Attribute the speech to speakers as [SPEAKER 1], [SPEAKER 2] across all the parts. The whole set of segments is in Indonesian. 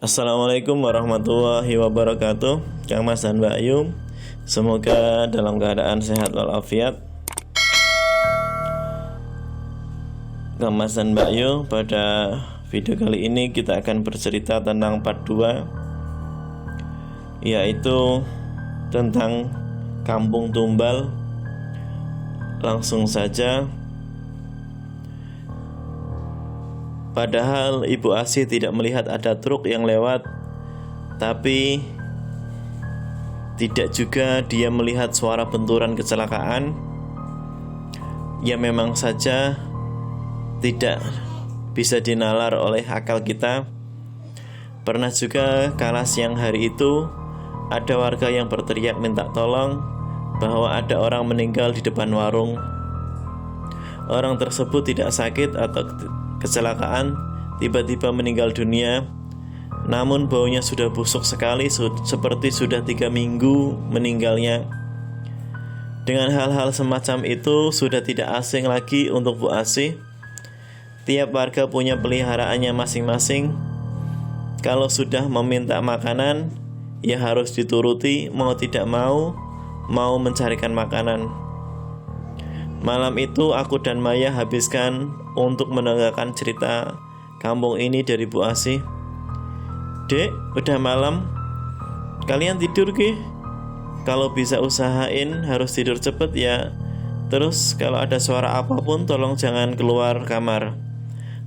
[SPEAKER 1] Assalamualaikum warahmatullahi wabarakatuh. Kang Mas dan Mbak Ayu, semoga dalam keadaan sehat walafiat. Kang Mas dan Mbak Ayu, pada video kali ini kita akan bercerita tentang part 2, yaitu tentang kampung tumbal. Langsung saja. Padahal Ibu Asih tidak melihat ada truk yang lewat, tapi tidak juga dia melihat suara benturan kecelakaan. Ya memang saja tidak bisa dinalar oleh akal kita. Pernah juga kala siang hari itu ada warga yang berteriak minta tolong bahwa ada orang meninggal di depan warung. Orang tersebut tidak sakit atau kecelakaan, tiba-tiba meninggal dunia. Namun baunya sudah busuk sekali, seperti sudah 3 minggu meninggalnya. Dengan hal-hal semacam itu sudah tidak asing lagi untuk Bu Asih. Tiap warga punya peliharaannya masing-masing. Kalau sudah meminta makanan, ya harus dituruti, mau tidak mau mencarikan makanan. Malam itu aku dan Maya habiskan untuk mendengarkan cerita kampung ini dari Bu Asih. Dek, udah malam, kalian tidur ki? Kalau bisa usahain harus tidur cepet ya. Terus kalau ada suara apapun tolong jangan keluar kamar.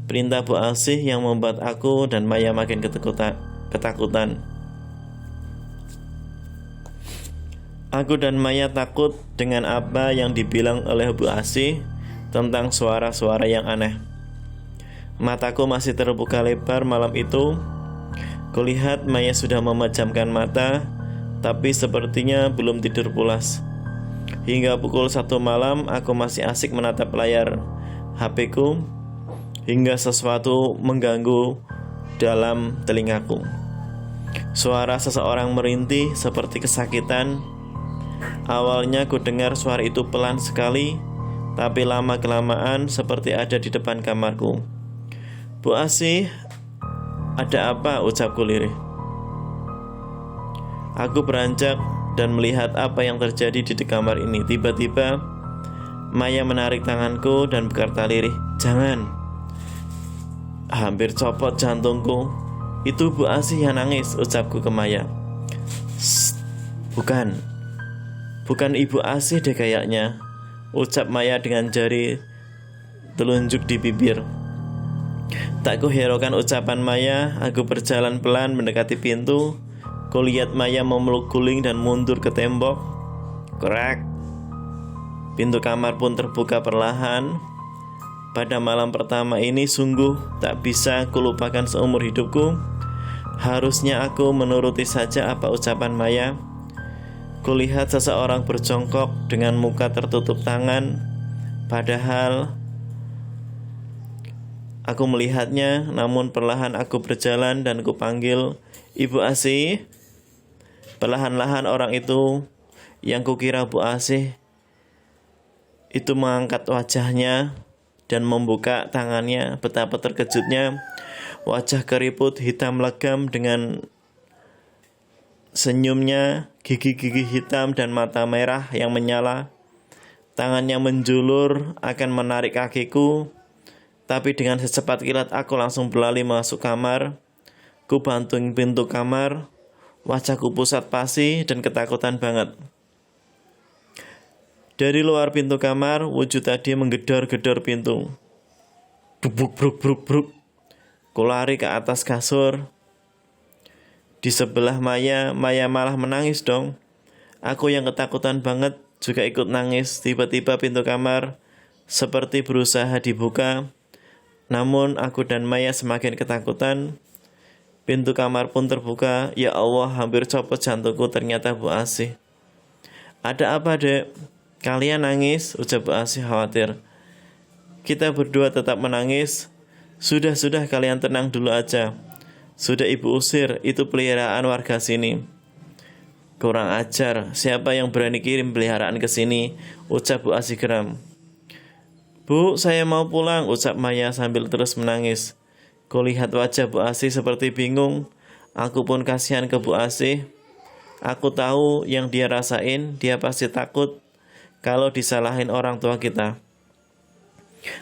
[SPEAKER 1] Perintah Bu Asih yang membuat aku dan Maya makin ketakutan. Aku dan Maya takut dengan apa yang dibilang oleh Bu Asih tentang suara-suara yang aneh. Mataku masih terbuka lebar malam itu. Kulihat Maya sudah memejamkan mata, tapi sepertinya belum tidur pulas. Hingga pukul 1 malam aku masih asik menatap layar HP-ku, hingga sesuatu mengganggu dalam telingaku. Suara seseorang merintih seperti kesakitan. Awalnya ku dengar suara itu pelan sekali, tapi lama-kelamaan seperti ada di depan kamarku. Bu Asih, ada apa? Ucapku lirih. Aku beranjak dan melihat apa yang terjadi di kamar ini. Tiba-tiba Maya menarik tanganku dan berkata lirih, "Jangan." Hampir copot jantungku. "Itu Bu Asih yang nangis," ucapku ke Maya. Bukan Ibu Asih deh kayaknya," ucap Maya dengan jari telunjuk di bibir. Tak kuhiraukan ucapan Maya, aku berjalan pelan mendekati pintu. Kulihat Maya memeluk guling dan mundur ke tembok. Krek. Pintu kamar pun terbuka perlahan. Pada malam pertama ini sungguh tak bisa kulupakan seumur hidupku. Harusnya aku menuruti saja apa ucapan Maya. Kulihat seseorang berjongkok dengan muka tertutup tangan. Padahal aku melihatnya, namun perlahan aku berjalan dan kupanggil, "Ibu Asih." Perlahan-lahan orang itu yang kukira Bu Asih itu mengangkat wajahnya dan membuka tangannya. Betapa terkejutnya. Wajah keriput hitam legam dengan senyumnya, gigi-gigi hitam dan mata merah yang menyala. Tangannya menjulur akan menarik kakiku, tapi dengan secepat kilat aku langsung berlari masuk kamar. Ku banting pintu kamar, wajahku pusat pasi dan ketakutan banget. Dari luar pintu kamar, wujud tadi menggedor-gedor pintu. Bruk bruk bruk bruk. Ku lari ke atas kasur. Di sebelah Maya malah menangis dong. Aku yang ketakutan banget juga ikut nangis. Tiba-tiba pintu kamar seperti berusaha dibuka. Namun aku dan Maya semakin ketakutan. Pintu kamar pun terbuka. Ya Allah, hampir copot jantungku, ternyata Bu Asih. "Ada apa, Dek? Kalian nangis?" ucap Bu Asih khawatir. Kita berdua tetap menangis. Sudah kalian tenang dulu aja. Sudah Ibu usir, itu peliharaan warga sini." "Kurang ajar, siapa yang berani kirim peliharaan ke sini?" ucap Bu Asih geram. "Bu, saya mau pulang," ucap Maya sambil terus menangis. Kulihat wajah Bu Asih seperti bingung. Aku pun kasihan ke Bu Asih. Aku tahu yang dia rasain, dia pasti takut kalau disalahin orang tua kita.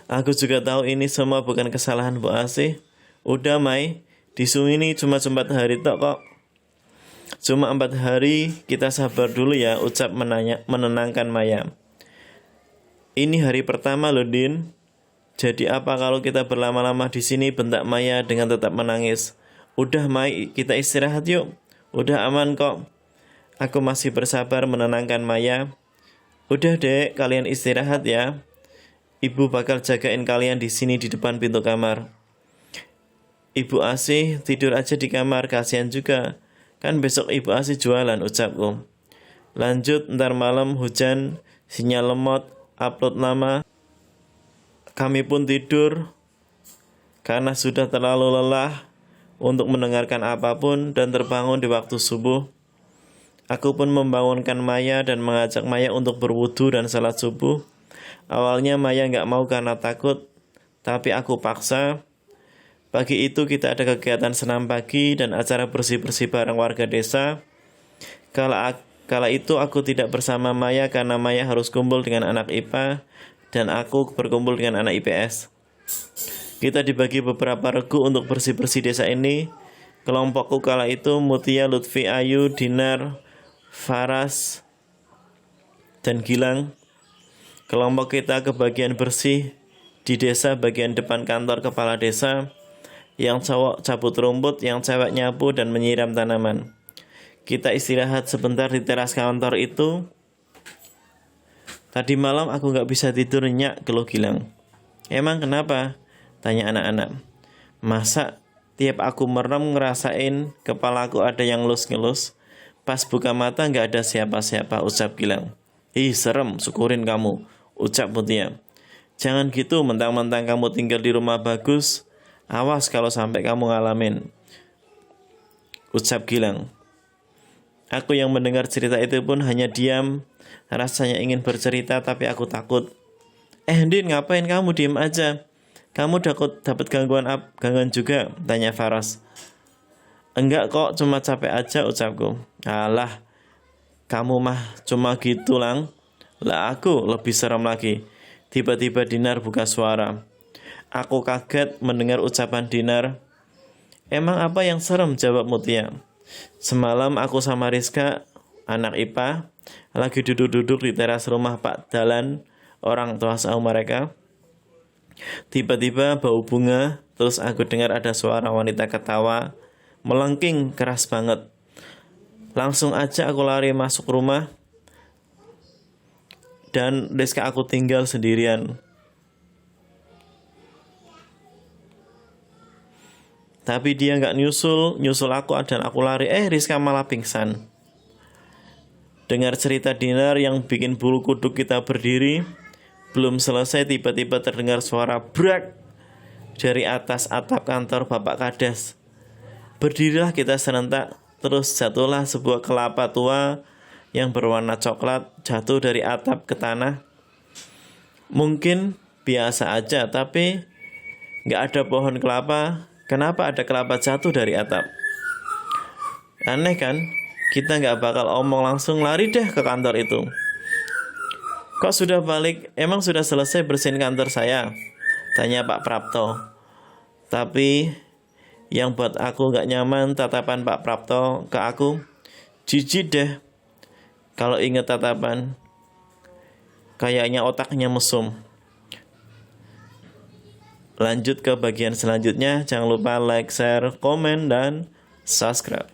[SPEAKER 1] Aku juga tahu ini semua bukan kesalahan Bu Asih. Udah Mai, disu ini cuma 4 hari tok kok. Cuma 4 hari, kita sabar dulu ya, ucap menenangkan Maya. Ini hari pertama loh Din. Jadi apa kalau kita berlama-lama di sini, bentak Maya dengan tetap menangis. Udah Mai, kita istirahat yuk. Udah aman kok. Aku masih bersabar menenangkan Maya. Udah dek, kalian istirahat ya. Ibu bakal jagain kalian di sini di depan pintu kamar. Ibu Asih tidur aja di kamar, kasihan juga. Kan besok Ibu Asih jualan, ucapku. Lanjut, ntar malam hujan, sinyal lemot, upload lama. Kami pun tidur karena sudah terlalu lelah untuk mendengarkan apapun dan terbangun di waktu subuh. Aku pun membangunkan Maya dan mengajak Maya untuk berwudu dan salat subuh. Awalnya Maya nggak mau karena takut, tapi aku paksa. Pagi itu kita ada kegiatan senam pagi dan acara bersih-bersih bareng warga desa. Kala itu aku tidak bersama Maya karena Maya harus kumpul dengan anak IPA dan aku berkumpul dengan anak IPS. Kita dibagi beberapa regu untuk bersih-bersih desa ini. Kelompokku kala itu Mutia, Lutfi, Ayu, Dinar, Faras, dan Gilang. Kelompok kita ke bagian bersih di desa bagian depan kantor kepala desa. Yang cowok cabut rumput, yang cewek nyapu dan menyiram tanaman. Kita istirahat sebentar di teras kantor itu. Tadi malam aku gak bisa tidur nyak, keluh Gilang. Emang kenapa? Tanya anak-anak. Masa tiap aku merem ngerasain kepalaku ada yang ngelus-ngelus. Pas buka mata gak ada siapa-siapa, ucap Gilang. Ih serem, syukurin kamu, ucap Mutia. Jangan gitu, mentang-mentang kamu tinggal di rumah bagus. Awas kalau sampai kamu ngalamin, ucap Gilang. Aku yang mendengar cerita itu pun hanya diam. Rasanya ingin bercerita tapi aku takut. Din, ngapain kamu diem aja? Kamu dapat gangguan juga? Tanya Faras. Enggak kok, cuma capek aja, ucapku. Alah, kamu mah cuma gitu lang. Lah aku lebih serem lagi. Tiba-tiba Dinar buka suara. Aku kaget mendengar ucapan Dinar. Emang apa yang serem? Jawab Mutia. Semalam aku sama Rizka, anak IPA, lagi duduk-duduk di teras rumah Pak Dalan, orang tua seumur mereka. Tiba-tiba bau bunga, terus aku dengar ada suara wanita ketawa, melengking keras banget. Langsung aja aku lari masuk rumah, dan Rizka aku tinggal sendirian. Tapi dia nggak nyusul aku dan aku lari. Rizka malah pingsan. Dengar cerita Dinar yang bikin bulu kuduk kita berdiri. Belum selesai tiba-tiba terdengar suara brak dari atas atap kantor Bapak Kades. Berdirilah kita serentak. Terus jatuhlah sebuah kelapa tua yang berwarna coklat jatuh dari atap ke tanah. Mungkin biasa aja, tapi nggak ada pohon kelapa. Kenapa ada kelapa jatuh dari atap? Aneh kan? Kita nggak bakal omong, langsung lari deh ke kantor itu. Kok sudah balik? Emang sudah selesai bersihin kantor saya? Tanya Pak Prapto. Tapi yang buat aku nggak nyaman tatapan Pak Prapto ke aku. Jijik deh kalau inget tatapan. Kayaknya otaknya mesum. Lanjut ke bagian selanjutnya. Jangan lupa like, share, komen, dan subscribe.